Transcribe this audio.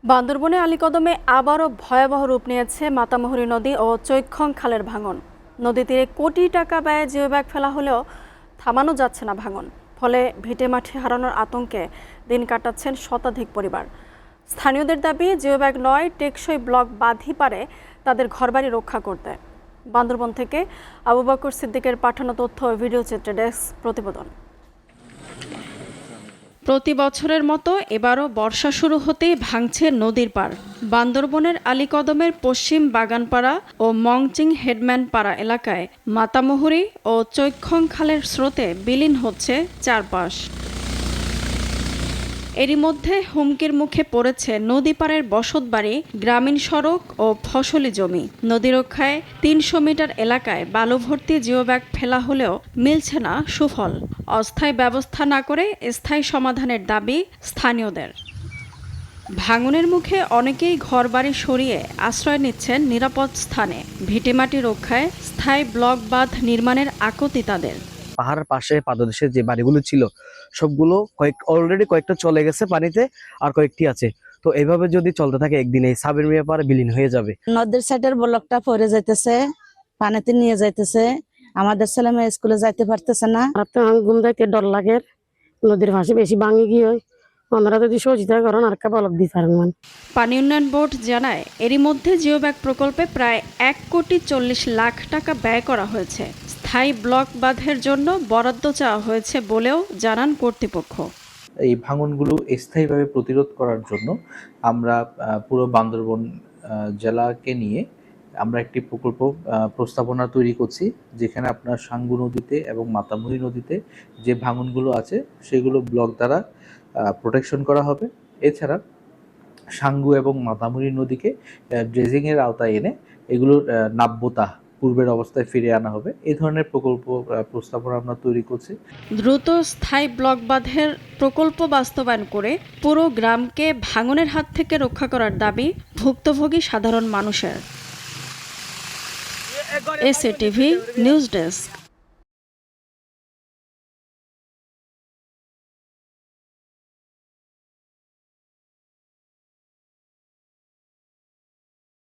বান্দরবনে আলীকদমে আবারও ভয়াবহ রূপ নিয়েছে মাতামুহুরী নদী ও চৈক্ষং খালের ভাঙন। নদী তীরে কোটি টাকা ব্যয়ে জিওব্যাগ ফেলা হলেও থামানো যাচ্ছে না ভাঙন। ফলে ভিটেমাটি হারানোর আতঙ্কে দিন কাটাচ্ছেন শতাধিক পরিবার। স্থানীয়দের দাবি জিওব্যাগ নয়, টেকসই ব্লক বাঁধই পারে তাদের ঘরবাড়ি রক্ষা করতে। বান্দরবন থেকে আবু বকর সিদ্দিকের পাঠানো তথ্য ও ভিডিও চিত্রে ডেস্ক প্রতিবেদন। প্রতি বছরের মতো এবারও বর্ষা শুরু হতেই ভাঙছে নদীর পাড়। বান্দরবনের আলীকদমের পশ্চিম বাগানপাড়া ও মংচিং হেডম্যান পাড়া এলাকায় মাতামুহুরী ও চৈক্ষং খালের স্রোতে বিলীন হচ্ছে চারপাশ। এরই মধ্যে হুমকির মুখে পড়েছে নদী পাড়ের বসতবাড়ি, গ্রামীণ সড়ক ও ফসলি জমি। নদী রক্ষায় ৩০০ মিটার এলাকায় বালু ভর্তি জিওব্যাগ ফেলা হলেও মিলছে না সুফল। অস্থায়ী ব্যবস্থা না করে স্থায়ী সমাধানের দাবি স্থানীয়দের। ভাঙনের মুখে অনেকেই ঘরবাড়ি সরিয়ে আশ্রয় নিচ্ছেন নিরাপদ স্থানে। ভিটেমাটি রক্ষায় স্থায়ী ব্লক বাঁধ নির্মাণের আকুতি তাদের। পাহাড়ের পাশে পাদদেশে যে বাড়িগুলো ছিল সবগুলো অলরেডি কয়েকটা চলে গেছে পানিতে, আর কয়েকটি আছে। তো এইভাবে যদি চলতে থাকে একদিন এই সাবের মিয়া পাড়া বিলীন হয়ে যাবে। নদীর সাইডের ব্লকটা পড়ে যাইতেছে, পানিতে নিয়ে যাইতেছে, আমাদের ছেলে মেয়ে স্কুলে যাইতে পারতেছে না। ঘুম যাইতে ডর লাগে, নদীর পাশে বেশি ভাঙি গিয়ে ওনারা যদি সহযোগিতা করেন আর বলক দিতে পারেন। পানি উন্নয়ন বোর্ড জানায় এরই মধ্যে জিওব্যাগ প্রকল্পে প্রায় ১,৪০,০০,০০০ টাকা ব্যয় করা হয়েছে। স্থায়ী ব্লক বাঁধের জন্য বরাদ্দ চাওয়া হয়েছে বলেও জানান কর্তৃপক্ষ। এই ভাঙনগুলো স্থায়ীভাবে প্রতিরোধ করার জন্য আমরা পুরো বান্দরবন জেলাকে নিয়ে আমরা একটি প্রকল্প প্রস্তাবনা তৈরি করছি, যেখানে আপনার সাঙ্গু নদীতে এবং মাতামুহুরী নদীতে যে ভাঙনগুলো আছে সেগুলো ব্লক দ্বারা প্রোটেকশন করা হবে। এছাড়া সাঙ্গু এবং মাতামুহুরী নদীকে ড্রেজিংয়ের আওতায় এনে এগুলোর নাব্যতা পূর্বের অবস্থায় ফিরিয়ে আনা হবে। এই ধরনের প্রকল্প প্রস্তাবনা আমরা তৈরি করছি। দ্রুত স্থায়ী ব্লক বাঁধের প্রকল্প বাস্তবায়ন করে পুরো গ্রামকে ভাঙনের হাত থেকে রক্ষা করার দাবি ভুক্তভোগী সাধারণ মানুষের। SATV news desk.